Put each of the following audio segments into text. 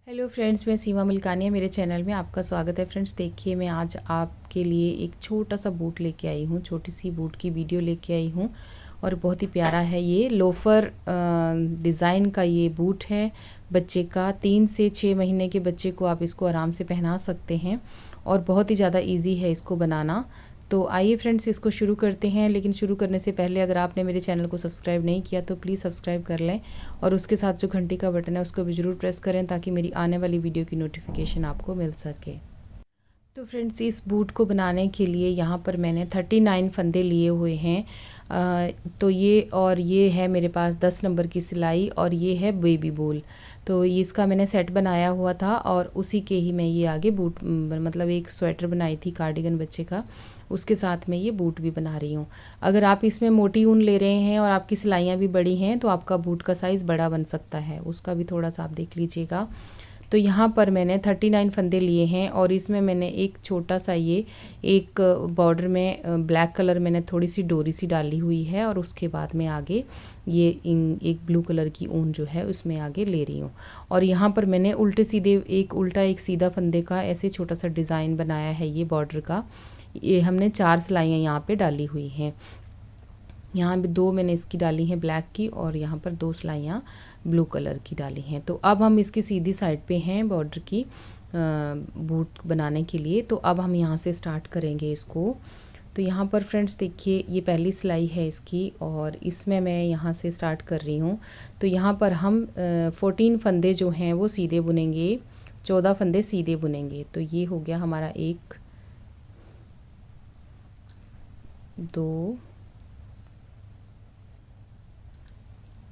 Hello friends, मैं सीमा मिल्कानिया, मेरे channel में आपका स्वागत है। फ्रेंड्स देखिए, मैं आज आपके लिए एक छोटा सा बूट लेके आई हूँ, छोटी सी बूट की वीडियो लेके आई हूँ और बहुत ही प्यारा है। ये लोफ़र डिज़ाइन का ये बूट है बच्चे का। 3 से 6 महीने के बच्चे को आप इसको आराम से पहना सकते हैं और बहुत ही ज़्यादा इजी है इसको बनाना। तो आइए फ्रेंड्स, इसको शुरू करते हैं। लेकिन शुरू करने से पहले अगर आपने मेरे चैनल को सब्सक्राइब नहीं किया तो प्लीज़ सब्सक्राइब कर लें और उसके साथ जो घंटी का बटन है उसको भी ज़रूर प्रेस करें ताकि मेरी आने वाली वीडियो की नोटिफिकेशन आपको मिल सके। तो फ्रेंड्स, इस बूट को बनाने के लिए यहाँ पर मैंने 39 फंदे लिए हुए हैं। तो ये है मेरे पास 10 नंबर की सिलाई और ये है बेबी बॉल। तो ये इसका मैंने सेट बनाया हुआ था और उसी के ही मैं ये आगे बूट मतलब एक स्वेटर बनाई थी कार्डिगन बच्चे का, उसके साथ मैं ये बूट भी बना रही हूँ। अगर आप इसमें मोटी ऊन ले रहे हैं और आपकी सिलाइयाँ भी बड़ी हैं तो आपका बूट का साइज़ बड़ा बन सकता है, उसका भी थोड़ा सा आप देख लीजिएगा। तो यहाँ पर मैंने 39 फंदे लिए हैं और इसमें मैंने एक छोटा सा ये एक बॉर्डर में ब्लैक कलर मैंने थोड़ी सी डोरी सी डाली हुई है और उसके बाद में आगे ये एक ब्लू कलर की ऊन जो है उसमें आगे ले रही हूँ। और यहाँ पर मैंने उल्टे सीधे एक उल्टा एक सीधा फंदे का ऐसे छोटा सा डिज़ाइन बनाया है ये बॉर्डर का। ये हमने 4 सिलाइयाँ यहाँ पे डाली हुई हैं। यहाँ भी 2 मैंने इसकी डाली हैं ब्लैक की और यहाँ पर 2 सिलाइयाँ ब्लू कलर की डाली हैं। तो अब हम इसकी सीधी साइड पे हैं बॉर्डर की बूट बनाने के लिए। तो अब हम यहाँ से स्टार्ट करेंगे इसको। तो यहाँ पर फ्रेंड्स देखिए, ये पहली सिलाई है इसकी और इसमें मैं यहाँ से स्टार्ट कर रही हूँ। तो यहाँ पर हम 14 फंदे जो हैं वो सीधे बुनेंगे, 14 फंदे सीधे बुनेंगे। तो ये हो गया हमारा 1 2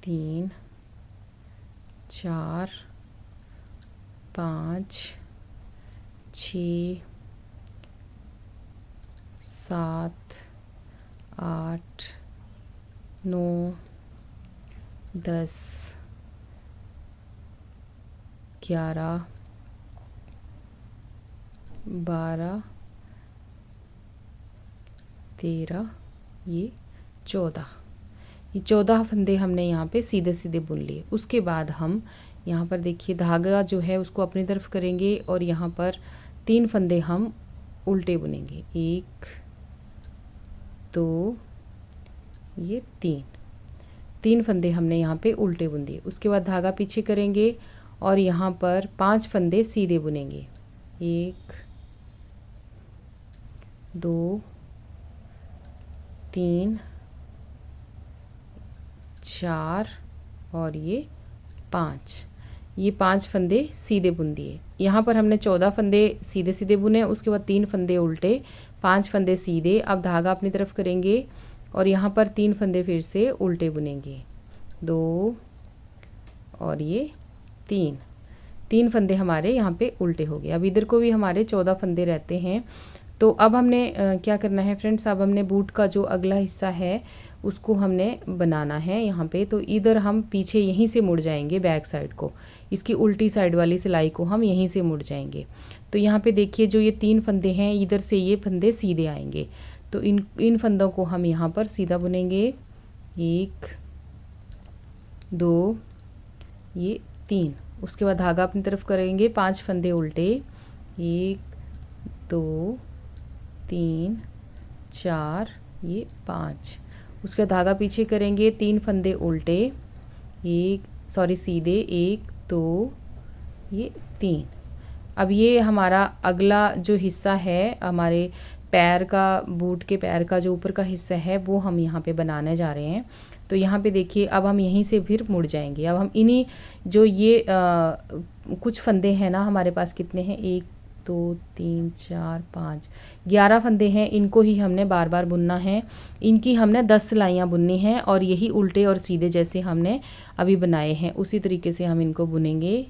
3 4 5 6 7 8 9 10 11 12 13 ये 14। ये 14 फंदे हमने यहाँ पे सीधे सीधे बुन लिए। उसके बाद हम यहाँ पर देखिए धागा जो है उसको अपनी तरफ करेंगे और यहाँ पर 3 फंदे हम उल्टे बुनेंगे। 1 2 ये 3 फंदे हमने यहाँ पे उल्टे बुन दिए। उसके बाद धागा पीछे करेंगे और यहाँ पर 5 फंदे सीधे बुनेंगे। 1 2 3 4 और ये 5। ये 5 फंदे सीधे बुन दिए। यहाँ पर हमने 14 फंदे सीधे सीधे बुने, उसके बाद 3 फंदे उल्टे, 5 फंदे सीधे। अब धागा अपनी तरफ करेंगे और यहाँ पर 3 फंदे फिर से उल्टे बुनेंगे। 2 और ये 3 फंदे हमारे यहाँ पे उल्टे हो गए। अब इधर को भी हमारे 14 फंदे रहते हैं। तो अब हमने क्या करना है फ्रेंड्स, अब हमने बूट का जो अगला हिस्सा है उसको हमने बनाना है यहाँ पे। तो इधर हम पीछे यहीं से मुड़ जाएंगे, बैक साइड को, इसकी उल्टी साइड वाली सिलाई को हम यहीं से मुड़ जाएंगे। तो यहाँ पे देखिए, जो ये 3 फंदे हैं इधर से ये फंदे सीधे आएंगे। तो इन फंदों को हम यहाँ पर सीधा बुनेंगे। 1 2 ये 3। उसके बाद धागा अपनी तरफ करेंगे, 5 फंदे उल्टे, 1 2 3 4 ये 5। उसके बाद धागा पीछे करेंगे, 3 फंदे उल्टे, सीधे, 1 2 ये 3। अब ये हमारा अगला जो हिस्सा है हमारे पैर का, बूट के पैर का जो ऊपर का हिस्सा है वो हम यहाँ पे बनाने जा रहे हैं। तो यहाँ पे देखिए, अब हम यहीं से फिर मुड़ जाएंगे। अब हम इन्हीं जो ये कुछ फंदे हैं ना हमारे पास, कितने हैं, 1 2 3 4 5 11 फंदे हैं। इनको ही हमने बार बार बुनना है। इनकी हमने 10 सिलाइयाँ बुननी हैं और यही उल्टे और सीधे जैसे हमने अभी बनाए हैं उसी तरीके से हम इनको बुनेंगे।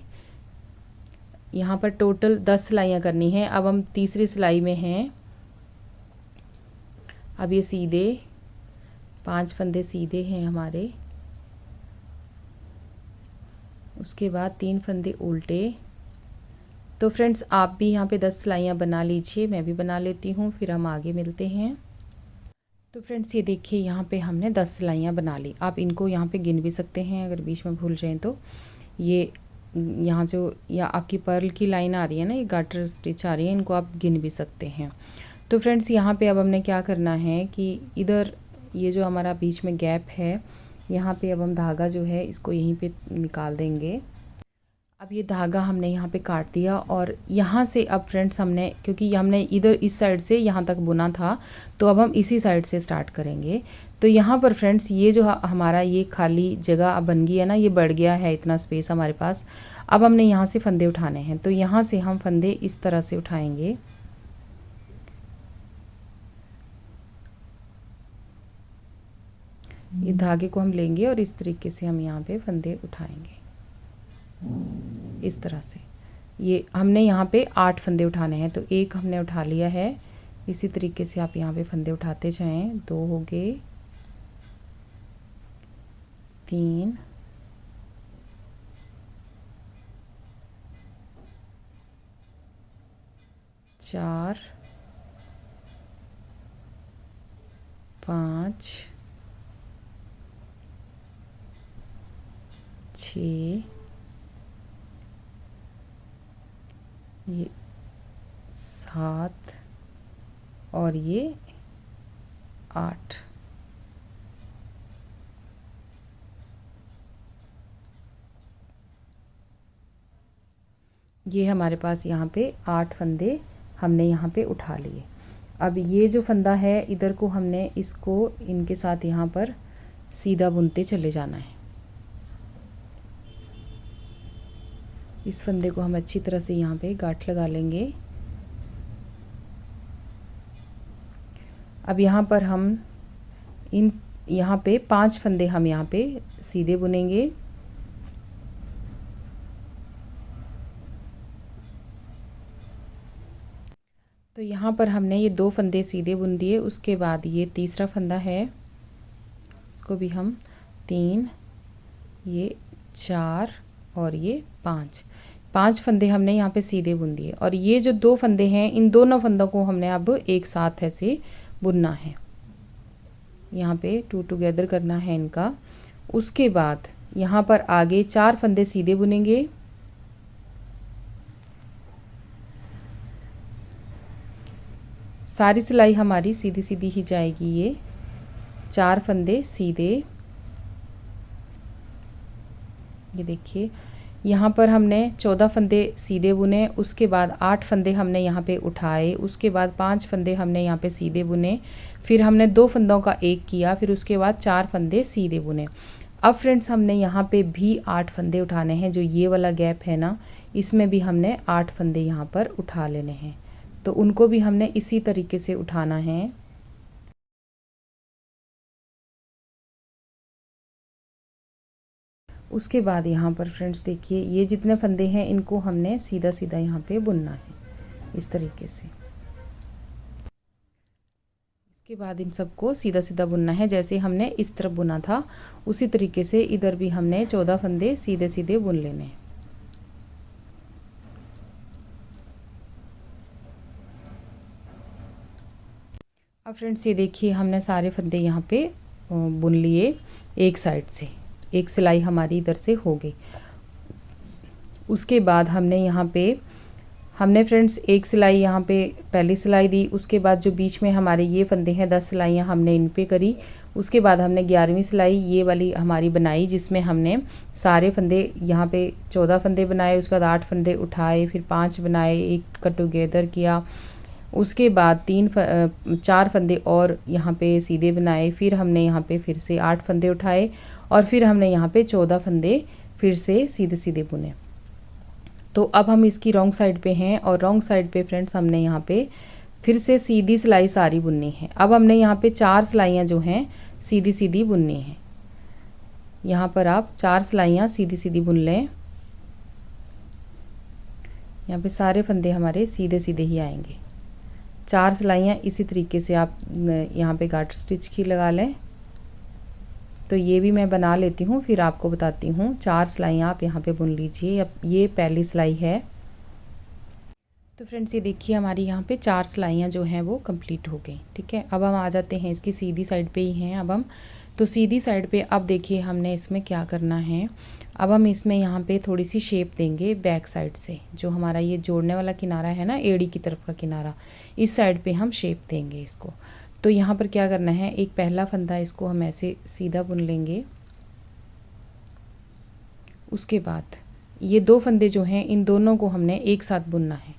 यहाँ पर टोटल 10 सिलाइयाँ करनी हैं। अब हम तीसरी सिलाई में हैं। अब ये सीधे 5 फंदे सीधे हैं हमारे, उसके बाद 3 फंदे उल्टे। तो फ्रेंड्स, आप भी यहाँ पे 10 सिलाइयाँ बना लीजिए, मैं भी बना लेती हूँ, फिर हम आगे मिलते हैं। तो फ्रेंड्स ये देखिए, यहाँ पे हमने 10 सिलाइयाँ बना ली। आप इनको यहाँ पे गिन भी सकते हैं अगर बीच में भूल जाएं तो। ये यहाँ जो या आपकी पर्ल की लाइन आ रही है ना, ये गाटर स्टिच आ रही है, इनको आप गिन भी सकते हैं। तो फ्रेंड्स यहाँ पे अब हमने क्या करना है कि इधर ये जो हमारा बीच में गैप है, यहाँ पे अब हम धागा जो है इसको यहीं पे निकाल देंगे। अब ये धागा हमने यहाँ पे काट दिया और यहाँ से अब फ्रेंड्स हमने, क्योंकि हमने इधर इस साइड से यहाँ तक बुना था, तो अब हम इसी साइड से स्टार्ट करेंगे। तो यहाँ पर फ्रेंड्स ये जो हमारा ये खाली जगह अब बन गई है ना, ये बढ़ गया है इतना स्पेस हमारे पास। अब हमने यहाँ से फंदे उठाने हैं, तो यहाँ से हम फंदे इस तरह से उठाएंगे। ये धागे को हम लेंगे और इस तरीके से हम यहाँ पे फंदे उठाएंगे इस तरह से। ये हमने यहाँ पे 8 फंदे उठाने हैं, तो एक हमने उठा लिया है। इसी तरीके से आप यहाँ पे फंदे उठाते जाएं। 2 हो गए, 3, 4, 5, 6, ये 7 और ये 8। ये हमारे पास यहाँ पे 8 फंदे हमने यहाँ पे उठा लिए। अब ये जो फंदा है इधर को हमने इसको इनके साथ यहाँ पर सीधा बुनते चले जाना है। इस फंदे को हम अच्छी तरह से यहाँ पे गांठ लगा लेंगे। अब यहाँ पर हम यहाँ पे 5 फंदे हम यहाँ पे सीधे बुनेंगे। तो यहाँ पर हमने ये 2 फंदे सीधे बुन दिए। उसके बाद ये तीसरा फंदा है, इसको भी हम 3, ये 4 और ये 5 फंदे हमने यहाँ पे सीधे बुन दिए। और ये जो 2 फंदे हैं, इन दोनों फंदों को हमने अब एक साथ ऐसे बुनना है, यहाँ पे 2 टुगेदर करना है इनका। उसके बाद यहाँ पर आगे 4 फंदे सीधे बुनेंगे। सारी सिलाई हमारी सीधी सीधी ही जाएगी। ये 4 फंदे सीधे, ये देखिए यहाँ पर हमने 14 फंदे सीधे बुने। उसके बाद 8 फंदे हमने यहाँ पे उठाए। उसके बाद 5 फंदे हमने यहाँ पे सीधे बुने। फिर हमने 2 फंदों का एक किया, फिर उसके बाद 4 फंदे सीधे बुने। अब फ्रेंड्स हमने यहाँ पे भी 8 फंदे उठाने हैं। जो ये वाला गैप है ना, इसमें भी हमने 8 फंदे यहाँ पर उठा लेने हैं। तो उनको भी हमने इसी तरीके से उठाना है। उसके बाद यहाँ पर फ्रेंड्स देखिए, ये जितने फंदे हैं इनको हमने सीधा सीधा यहाँ पे बुनना है इस तरीके से। इसके बाद इन सबको सीधा सीधा बुनना है, जैसे हमने इस तरफ बुना था उसी तरीके से इधर भी हमने 14 फंदे सीधे सीधे बुन लेने हैं। अब फ्रेंड्स ये देखिए, हमने सारे फंदे यहाँ पे बुन लिए एक साइड से। एक सिलाई हमारी इधर से हो गई। उसके बाद हमने यहाँ पे फ्रेंड्स एक सिलाई यहाँ पे पहली सिलाई दी। उसके बाद जो बीच में हमारे ये फंदे हैं 10 सिलाइयाँ हमने इन पे करी। उसके बाद हमने 11वीं सिलाई ये वाली हमारी बनाई, जिसमें हमने सारे फंदे यहाँ पे 14 फंदे बनाए। उसके बाद 8 फंदे उठाए, फिर 5 बनाए, एक का टुगेदर किया। उसके बाद 4 फंदे और यहाँ पे सीधे बनाए। फिर हमने यहाँ पे फिर से 8 फंदे उठाए और फिर हमने यहाँ पे 14 फंदे फिर से सीधे सीधे बुने। तो अब हम इसकी रॉन्ग साइड पे हैं और रॉन्ग साइड पे फ्रेंड्स हमने यहाँ पे फिर से सीधी सिलाई सारी बुननी है। अब हमने यहाँ पे 4 सिलाइयाँ जो हैं सीधी सीधी बुननी है। यहाँ पर आप 4 सिलाइयाँ सीधी सीधी बुन लें। यहाँ पे सारे फंदे हमारे सीधे सीधे ही आएंगे। 4 सिलाइयाँ इसी तरीके से आप यहाँ पे गार्टर स्टिच की लगा लें। तो ये भी मैं बना लेती हूँ, फिर आपको बताती हूँ। 4 सिलाइयाँ आप यहाँ पे बुन लीजिए। अब ये पहली सिलाई है। तो फ्रेंड्स ये देखिए, हमारी यहाँ पे 4 सिलाइयाँ जो हैं वो कंप्लीट हो गई। ठीक है, अब हम आ जाते हैं इसकी सीधी साइड पे ही हैं। अब हम तो सीधी साइड पे अब देखिए हमने इसमें क्या करना है। अब हम इसमें यहाँ पे थोड़ी सी शेप देंगे बैक साइड से, जो हमारा ये जोड़ने वाला किनारा है ना, एड़ी की तरफ का किनारा, इस साइड पे हम शेप देंगे इसको। तो यहाँ पर क्या करना है, एक पहला फंदा इसको हम ऐसे सीधा बुन लेंगे। उसके बाद ये 2 फंदे जो हैं इन दोनों को हमने एक साथ बुनना है।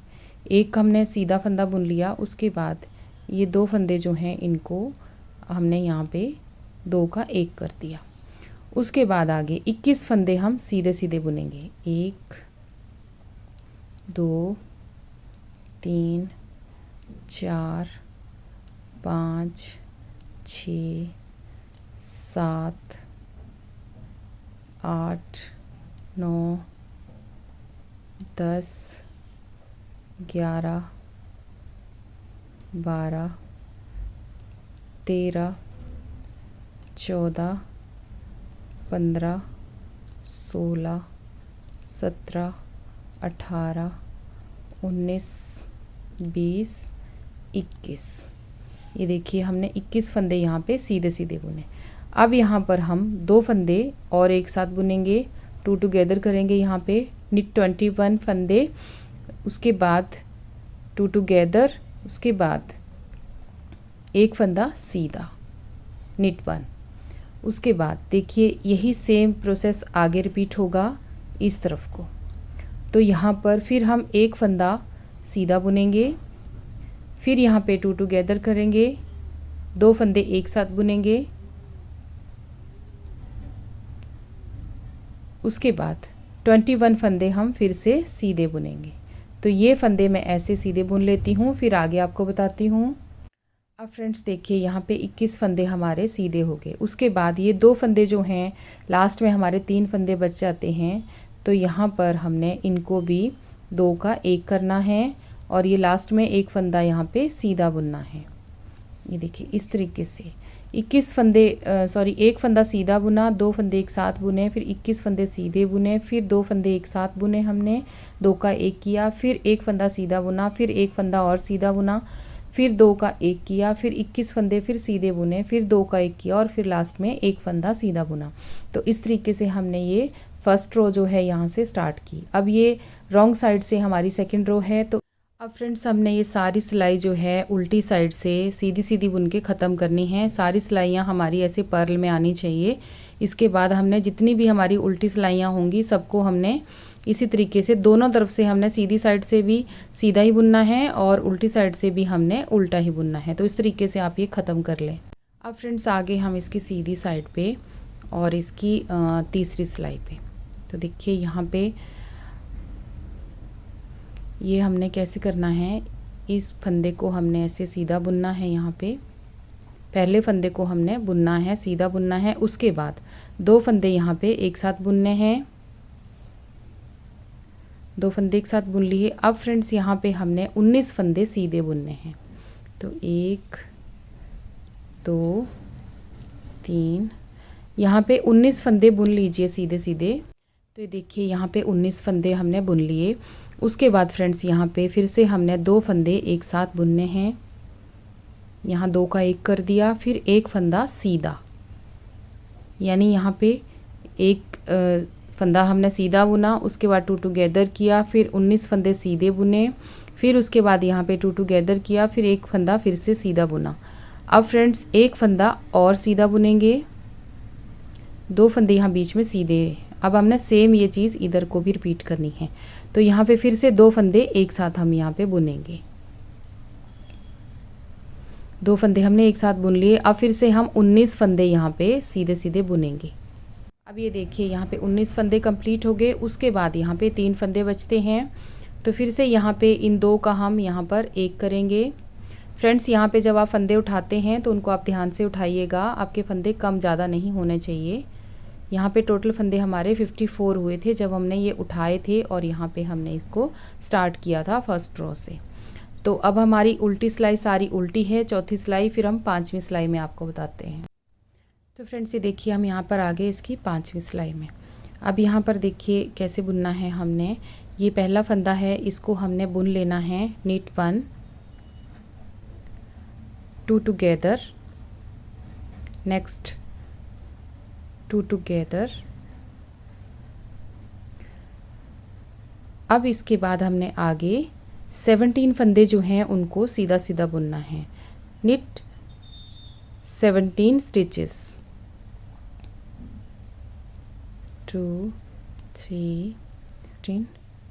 एक हमने सीधा फंदा बुन लिया, उसके बाद ये 2 फंदे जो हैं इनको हमने यहाँ पे 2 का 1 कर दिया। उसके बाद आगे 21 फंदे हम सीधे सीधे बुनेंगे। 1 2 3 4 5 6 7 8 9 10 11 12 13 14 15 16 17 18 19 20 21। ये देखिए हमने 21 फंदे यहाँ पे सीधे सीधे बुने। अब यहाँ पर हम 2 फंदे और एक साथ बुनेंगे, 2 टुगेदर करेंगे यहाँ पे, निट 21 फंदे, उसके बाद 2 टुगेदर, उसके बाद एक फंदा सीधा, निट 1। उसके बाद देखिए यही सेम प्रोसेस आगे रिपीट होगा इस तरफ को। तो यहाँ पर फिर हम एक फंदा सीधा बुनेंगे, फिर यहाँ पे 2 टुगेदर करेंगे, 2 फंदे एक साथ बुनेंगे, उसके बाद 21 फंदे हम फिर से सीधे बुनेंगे। तो ये फंदे मैं ऐसे सीधे बुन लेती हूँ, फिर आगे आपको बताती हूँ। अब फ्रेंड्स देखिए यहाँ पे 21 फंदे हमारे सीधे हो गए। उसके बाद ये 2 फंदे जो हैं लास्ट में हमारे 3 फंदे बच जाते हैं, तो यहाँ पर हमने इनको भी 2 का 1 करना है और ये लास्ट में एक फंदा यहाँ पे सीधा बुनना है। ये देखिए इस तरीके से 21 फंदे एक फंदा सीधा बुना, 2 फंदे एक साथ बुने, फिर 21 फंदे सीधे बुने, फिर 2 फंदे एक साथ बुने हमने, 2 का 1 किया, फिर एक फंदा सीधा बुना, फिर एक फंदा और सीधा बुना, फिर 2 का 1 किया, फिर 21 फंदे फिर सीधे बुने, फिर 2 का 1 किया और फिर लास्ट में एक फंदा सीधा बुना। तो इस तरीके से हमने ये फर्स्ट रो जो है यहाँ से स्टार्ट की। अब ये रॉन्ग साइड से हमारी सेकंड रो है। तो अब फ्रेंड्स हमने ये सारी सिलाई जो है उल्टी साइड से सीधी सीधी बुन के ख़त्म करनी है। सारी सिलाइयाँ हमारी ऐसे पर्ल में आनी चाहिए। इसके बाद हमने जितनी भी हमारी उल्टी सिलाइयाँ होंगी सबको हमने इसी तरीके से दोनों तरफ से हमने सीधी साइड से भी सीधा ही बुनना है और उल्टी साइड से भी हमने उल्टा ही बुनना है। तो इस तरीके से आप ये ख़त्म कर लें। अब फ्रेंड्स आगे हम इसकी सीधी साइड पे और इसकी तीसरी सिलाई पे, तो देखिए यहाँ पे ये हमने कैसे करना है, इस फंदे को हमने ऐसे सीधा बुनना है। यहाँ पे पहले फंदे को हमने बुनना है, सीधा बुनना है। उसके बाद 2 फंदे यहाँ पे एक साथ बुनने हैं, 2 फंदे एक साथ बुन लिए। अब फ्रेंड्स यहाँ पे हमने 19 फंदे सीधे बुनने हैं। तो 1 2 3, यहाँ पे 19 फंदे बुन लीजिए सीधे सीधे। तो ये देखिए यहाँ पे 19 फंदे हमने बुन लिए। उसके बाद फ्रेंड्स यहाँ पे फिर से हमने 2 फंदे एक साथ बुनने हैं। यहाँ 2 का 1 कर दिया, फिर एक फंदा सीधा, यानी यहाँ पे एक फंदा हमने सीधा बुना, उसके बाद 2 टुगेदर किया, फिर 19 फंदे सीधे बुने, फिर उसके बाद यहाँ पे 2 टुगेदर किया, फिर एक फंदा फिर से सीधा बुना। अब फ्रेंड्स एक फंदा और सीधा बुनेंगे, 2 फंदे यहाँ बीच में सीधे। अब हमने सेम ये चीज़ इधर को भी रिपीट करनी है। तो यहाँ पे फिर से 2 फंदे एक साथ हम यहाँ पे बुनेंगे, 2 फंदे हमने एक साथ बुन लिए। अब फिर से हम 19 फंदे यहाँ पे सीधे सीधे बुनेंगे। अब ये देखिए यहाँ पे 19 फंदे कंप्लीट हो गए। उसके बाद यहाँ पे 3 फंदे बचते हैं, तो फिर से यहाँ पे इन 2 का हम यहाँ पर 1 करेंगे। फ्रेंड्स यहाँ पे जब आप फंदे उठाते हैं तो उनको आप ध्यान से उठाइएगा, आपके फंदे कम ज़्यादा नहीं होने चाहिए। यहाँ पे टोटल फंदे हमारे 54 हुए थे जब हमने ये उठाए थे और यहाँ पे हमने इसको स्टार्ट किया था फर्स्ट रो से। तो अब हमारी उल्टी सिलाई सारी उल्टी है, चौथी सिलाई फिर हम 5वीं सिलाई में आपको बताते हैं। तो फ्रेंड्स ये देखिए हम यहाँ पर आ गए इसकी 5वीं सिलाई में। अब यहाँ पर देखिए कैसे बुनना है हमने। ये पहला फंदा है, इसको हमने बुन लेना है, नीट 1 2 टुगेदर, नेक्स्ट 2 टुगेदर। अब इसके बाद हमने आगे 17 फंदे जो हैं उनको सीधा सीधा बुनना है। निट 17 स्टिचेस, 2 3 15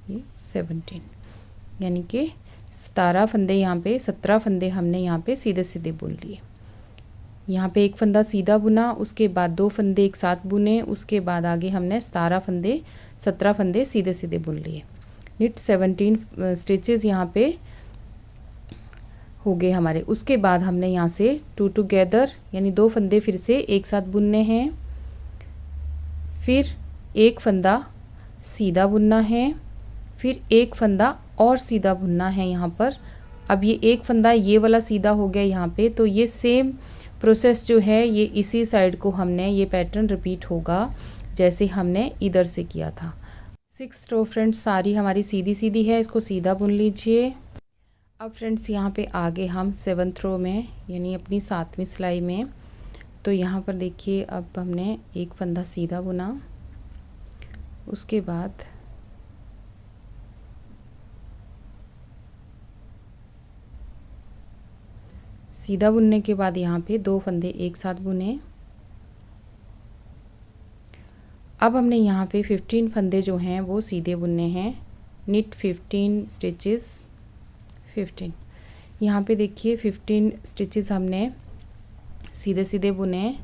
ये 17, यानी कि 17 फंदे यहाँ पे, 17 फंदे हमने यहाँ पे सीधे सीधे बुन लिए। यहाँ पे एक फंदा सीधा बुना, उसके बाद 2 फंदे एक साथ बुने, उसके बाद आगे हमने 17 फंदे सीधे सीधे बुन लिए। निट 17 स्टिचेस यहाँ पे हो गए हमारे। उसके बाद हमने यहाँ से 2 टुगेदर यानी 2 फंदे फिर से एक साथ बुनने हैं, फिर एक फंदा सीधा बुनना है, फिर एक फंदा और सीधा बुनना है यहाँ पर। अब ये एक फंदा ये वाला सीधा हो गया यहाँ पे, तो ये सेम प्रोसेस जो है ये इसी साइड को हमने, ये पैटर्न रिपीट होगा जैसे हमने इधर से किया था। 6th रो फ्रेंड्स सारी हमारी सीधी सीधी है, इसको सीधा बुन लीजिए। अब फ्रेंड्स यहाँ पे आगे हम 7th रो में यानी अपनी 7वीं सिलाई में, तो यहाँ पर देखिए अब हमने एक फंदा सीधा बुना, उसके बाद सीधा बुनने के बाद यहाँ पे 2 फंदे एक साथ बुने। अब हमने यहाँ पे 15 फंदे जो हैं वो सीधे बुनने हैं। निट 15 स्टिचेस, 15, यहाँ पे देखिए 15 स्टिचेस हमने सीधे सीधे बुने।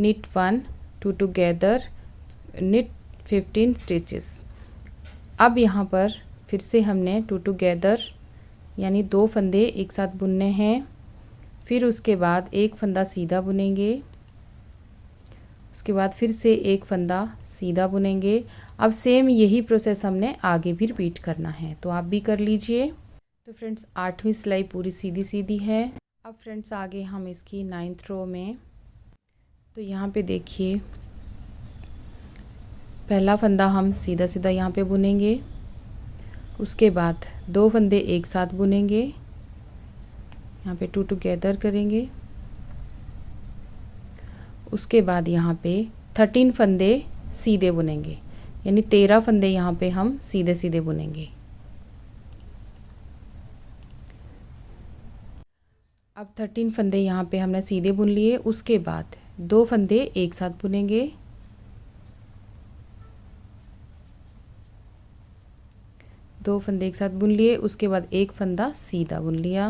Knit 1 2 together, knit 15 stitches. अब यहाँ पर फिर से हमने 2 टुगेदर यानी 2 फंदे एक साथ बुनने हैं, फिर उसके बाद एक फंदा सीधा बुनेंगे, उसके बाद फिर से एक फंदा सीधा बुनेंगे। अब सेम यही प्रोसेस हमने आगे भी रिपीट करना है, तो आप भी कर लीजिए। तो फ्रेंड्स 8वीं सिलाई पूरी सीधी सीधी है। अब फ्रेंड्स आगे हम इसकी 9th रो में, तो यहाँ पे देखिए पहला फंदा हम सीधा सीधा यहाँ पे बुनेंगे, उसके बाद 2 फंदे एक साथ बुनेंगे, यहाँ पे 2 टुगेदर करेंगे, उसके बाद यहाँ पे 13 फंदे सीधे बुनेंगे, यानी 13 फंदे यहाँ पे हम सीधे सीधे बुनेंगे। अब 13 फंदे यहाँ पे हमने सीधे बुन लिए, उसके बाद 2 फंदे एक साथ बुनेंगे, दो फंदे एक साथ बुन लिए, उसके बाद एक फंदा सीधा बुन लिया।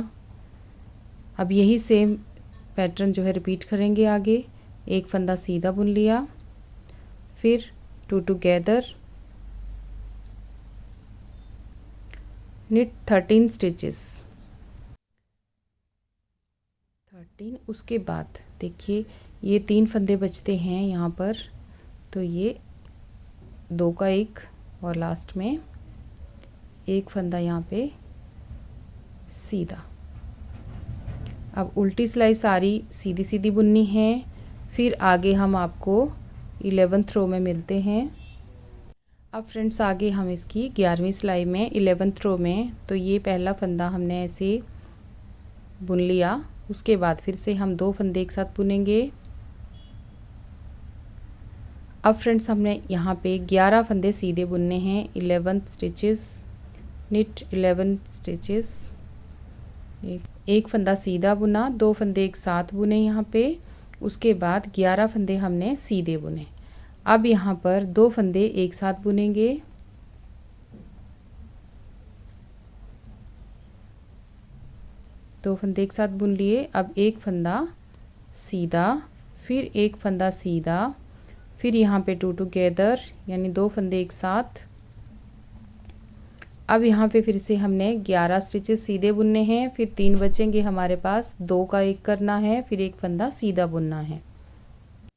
अब यही सेम पैटर्न जो है रिपीट करेंगे आगे। एक फंदा सीधा बुन लिया, फिर 2 टुगेदर, निट 13 स्टिचेस, 13। उसके बाद देखिए ये 3 फंदे बचते हैं यहाँ पर, तो ये 2 का एक और लास्ट में एक फंदा यहाँ पे सीधा। अब उल्टी सिलाई सारी सीधी सीधी बुननी है, फिर आगे हम आपको 11th रो में मिलते हैं। अब फ्रेंड्स आगे हम इसकी 11वीं सिलाई में 11th रो में, तो ये पहला फंदा हमने ऐसे बुन लिया, उसके बाद फिर से हम 2 फंदे एक साथ बुनेंगे। अब फ्रेंड्स हमने यहाँ पे 11 फंदे सीधे बुनने हैं, 11 स्टिचेस, निट 11 स्टिचेस, एक फंदा सीधा बुना, 2 फंदे एक साथ बुने यहाँ पे, उसके बाद 11 फंदे हमने सीधे बुने। अब यहाँ पर 2 फंदे एक साथ बुनेंगे, दो फंदे एक साथ बुन लिए। अब एक फंदा सीधा, फिर एक फंदा सीधा, फिर यहाँ पे 2 टुगेदर यानी 2 फंदे एक साथ। अब यहाँ पे फिर से हमने 11 स्टिचेस सीधे बुनने हैं, फिर 3 बचेंगे हमारे पास, 2 का एक करना है, फिर एक फंदा सीधा बुनना है।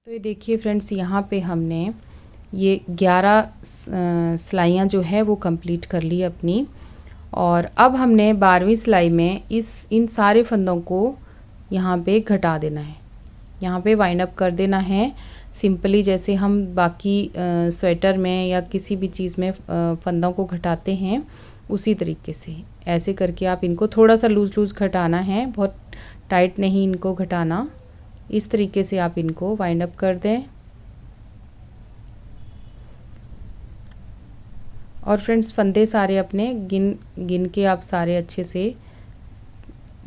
तो ये देखिए फ्रेंड्स यहाँ पे हमने ये 11 सिलाइयाँ जो है वो कंप्लीट कर ली अपनी। और अब हमने 12वीं सिलाई में इन सारे फंदों को यहाँ पे घटा देना है, यहाँ पे वाइंड अप कर देना है सिंपली, जैसे हम बाकी स्वेटर में या किसी भी चीज़ में फंदों को घटाते हैं उसी तरीके से। ऐसे करके आप इनको थोड़ा सा लूज़ लूज़ घटाना है, बहुत टाइट नहीं इनको घटाना। इस तरीके से आप इनको वाइंड अप कर दें। और फ्रेंड्स फंदे सारे अपने गिन गिन के आप सारे अच्छे से,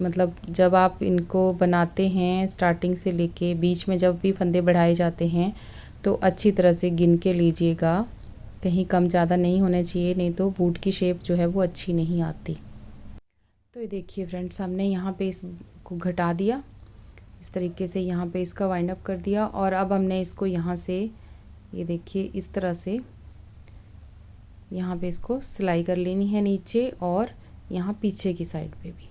मतलब जब आप इनको बनाते हैं स्टार्टिंग से लेके बीच में जब भी फंदे बढ़ाए जाते हैं तो अच्छी तरह से गिन के लीजिएगा, कहीं कम ज़्यादा नहीं होने चाहिए, नहीं तो बूट की शेप जो है वो अच्छी नहीं आती। तो ये देखिए फ्रेंड्स, हमने यहाँ पे इसको घटा दिया, इस तरीके से यहाँ पे इसका वाइंड अप कर दिया। और अब हमने इसको यहाँ से, ये देखिए इस तरह से यहाँ पे इसको सिलाई कर लेनी है नीचे और यहाँ पीछे की साइड पे भी।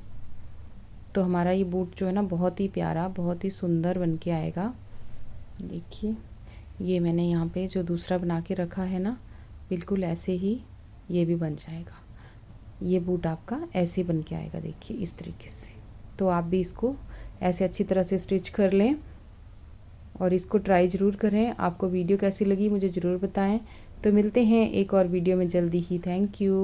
तो हमारा ये बूट जो है ना बहुत ही प्यारा, बहुत ही सुंदर बन के आएगा। देखिए ये मैंने यहाँ पे जो दूसरा बना के रखा है ना, बिल्कुल ऐसे ही ये भी बन जाएगा। ये बूट आपका ऐसे बन के आएगा, देखिए इस तरीके से। तो आप भी इसको ऐसे अच्छी तरह से स्टिच कर लें और इसको ट्राई ज़रूर करें। आपको वीडियो कैसी लगी मुझे ज़रूर बताएं। तो मिलते हैं एक और वीडियो में जल्दी ही। Thank you.